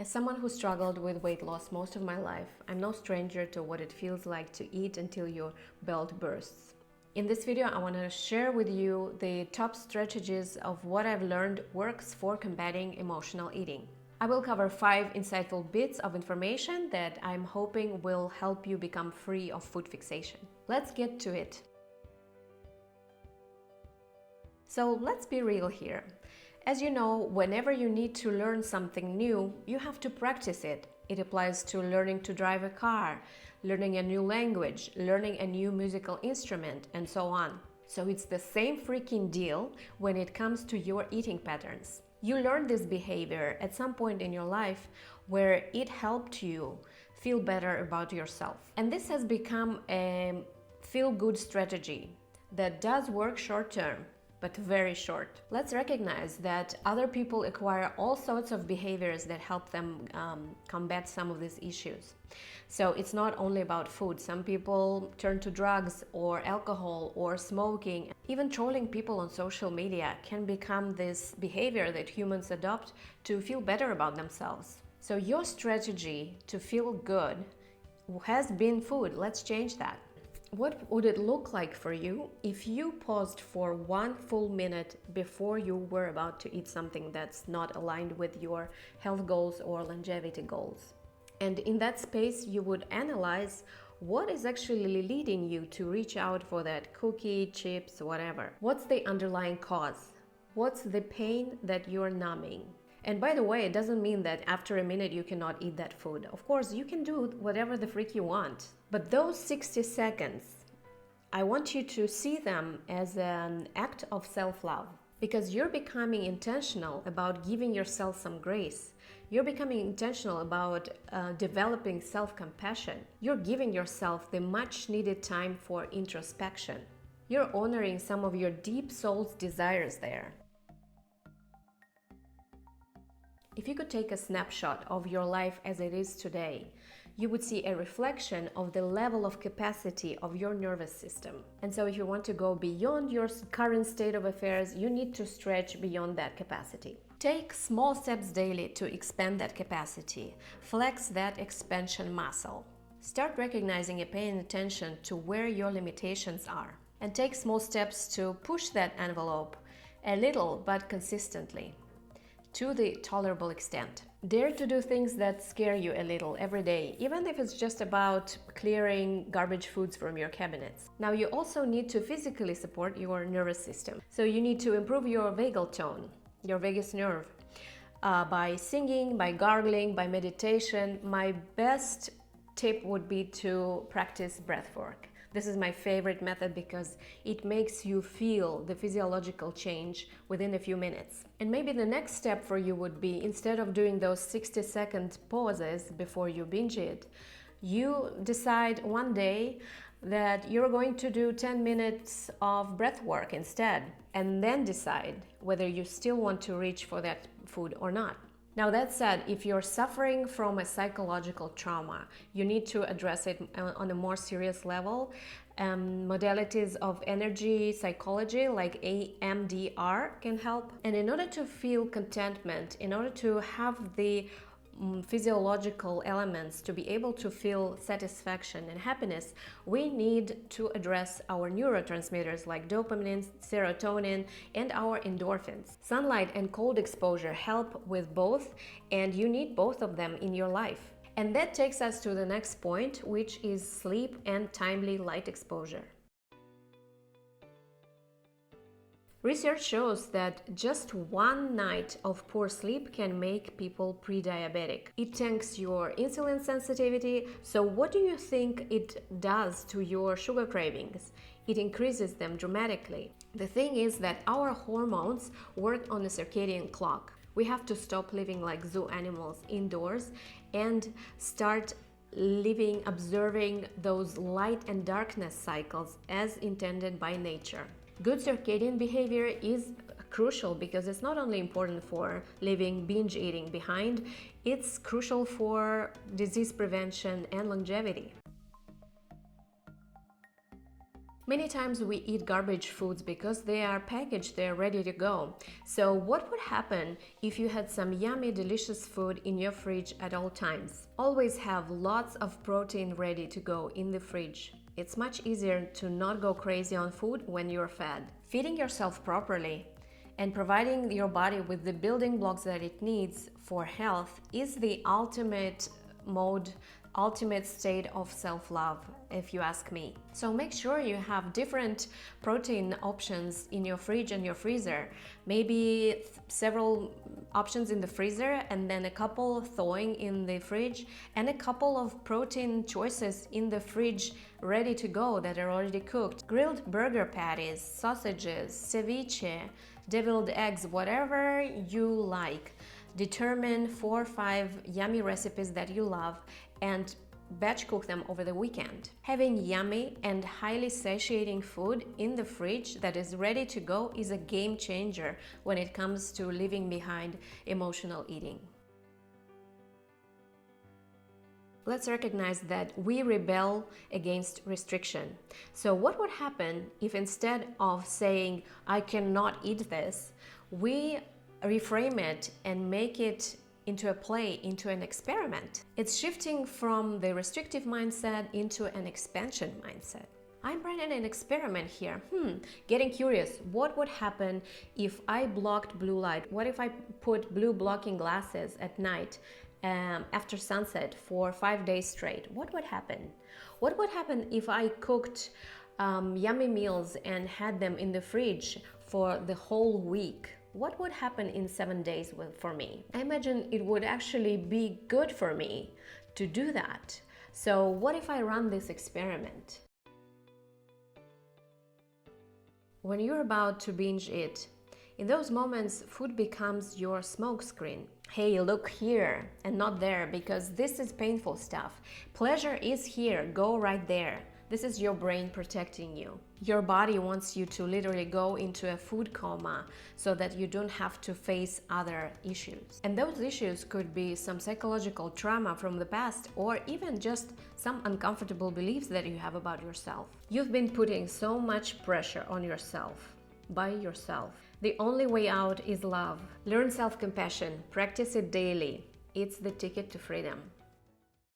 As someone who struggled with weight loss most of my life, I'm no stranger to what it feels like to eat until your belt bursts. In this video, I want to share with you the top strategies of what I've learned works for combating emotional eating. I will cover 5 insightful bits of information that I'm hoping will help you become free of food fixation. Let's get to it. So let's be real here. As you know, whenever you need to learn something new, you have to practice it. It applies to learning to drive a car, learning a new language, learning a new musical instrument, and so on. So it's the same freaking deal when it comes to your eating patterns. You learned this behavior at some point in your life where it helped you feel better about yourself. And this has become a feel-good strategy that does work short-term, but very short. Let's recognize that other people acquire all sorts of behaviors that help them combat some of these issues. So it's not only about food. Some people turn to drugs or alcohol or smoking. Even trolling people on social media can become this behavior that humans adopt to feel better about themselves. So your strategy to feel good has been food. Let's change that. What would it look like for you if you paused for 1 full minute before you were about to eat something that's not aligned with your health goals or longevity goals? And in that space, you would analyze what is actually leading you to reach out for that cookie, chips, whatever. What's the underlying cause? What's the pain that you're numbing? And by the way, it doesn't mean that after a minute you cannot eat that food. Of course, you can do whatever the freak you want. But those 60 seconds, I want you to see them as an act of self-love. Because you're becoming intentional about giving yourself some grace. You're becoming intentional about developing self-compassion. You're giving yourself the much-needed time for introspection. You're honoring some of your deep soul's desires there. If you could take a snapshot of your life as it is today, you would see a reflection of the level of capacity of your nervous system. And so if you want to go beyond your current state of affairs, you need to stretch beyond that capacity. Take small steps daily to expand that capacity. Flex that expansion muscle. Start recognizing and paying attention to where your limitations are. And take small steps to push that envelope a little but consistently, to the tolerable extent. Dare to do things that scare you a little every day, even if it's just about clearing garbage foods from your cabinets. Now, you also need to physically support your nervous system. So you need to improve your vagal tone, your vagus nerve, by singing, by gargling, by meditation. My best tip would be to practice breath work. This is my favorite method because it makes you feel the physiological change within a few minutes. And maybe the next step for you would be, instead of doing those 60-second pauses before you binge it, you decide one day that you're going to do 10 minutes of breath work instead, and then decide whether you still want to reach for that food or not. Now, that said, if you're suffering from a psychological trauma, you need to address it on a more serious level. Modalities of energy psychology like EMDR can help. And in order to feel contentment, in order to have the physiological elements to be able to feel satisfaction and happiness, we need to address our neurotransmitters like dopamine, serotonin, and our endorphins. Sunlight and cold exposure help with both, and you need both of them in your life. And that takes us to the next point, which is sleep and timely light exposure. Research shows that just 1 night of poor sleep can make people pre-diabetic. It tanks your insulin sensitivity. So what do you think it does to your sugar cravings? It increases them dramatically. The thing is that our hormones work on a circadian clock. We have to stop living like zoo animals indoors and start living, observing those light and darkness cycles as intended by nature. Good circadian behavior is crucial because it's not only important for leaving binge eating behind, it's crucial for disease prevention and longevity. Many times we eat garbage foods because they are packaged, they're ready to go. So what would happen if you had some yummy, delicious food in your fridge at all times? Always have lots of protein ready to go in the fridge. It's much easier to not go crazy on food when you're fed. Feeding yourself properly and providing your body with the building blocks that it needs for health is the ultimate state of self-love, if you ask me. So make sure you have different protein options in your fridge and your freezer. Maybe several options in the freezer and then a couple thawing in the fridge and a couple of protein choices in the fridge ready to go that are already cooked. Grilled burger patties, sausages, ceviche, deviled eggs, whatever you like. Determine 4 or 5 yummy recipes that you love and batch cook them over the weekend. Having yummy and highly satiating food in the fridge that is ready to go is a game changer when it comes to leaving behind emotional eating. Let's recognize that we rebel against restriction. So what would happen if instead of saying, I cannot eat this, we reframe it and make it into a play, into an experiment? It's shifting from the restrictive mindset into an expansion mindset. I'm running an experiment here. Getting curious. What would happen if I blocked blue light? What if I put blue blocking glasses at night after sunset for 5 days straight? What would happen? What would happen if I cooked yummy meals and had them in the fridge for the whole week? What would happen in 7 days for me? I imagine it would actually be good for me to do that. So what if I run this experiment? When you're about to binge eat, in those moments, food becomes your smokescreen. Hey, look here and not there, because this is painful stuff. Pleasure is here, go right there. This is your brain protecting you. Your body wants you to literally go into a food coma so that you don't have to face other issues. And those issues could be some psychological trauma from the past or even just some uncomfortable beliefs that you have about yourself. You've been putting so much pressure on yourself, by yourself. The only way out is love. Learn self-compassion, practice it daily. It's the ticket to freedom.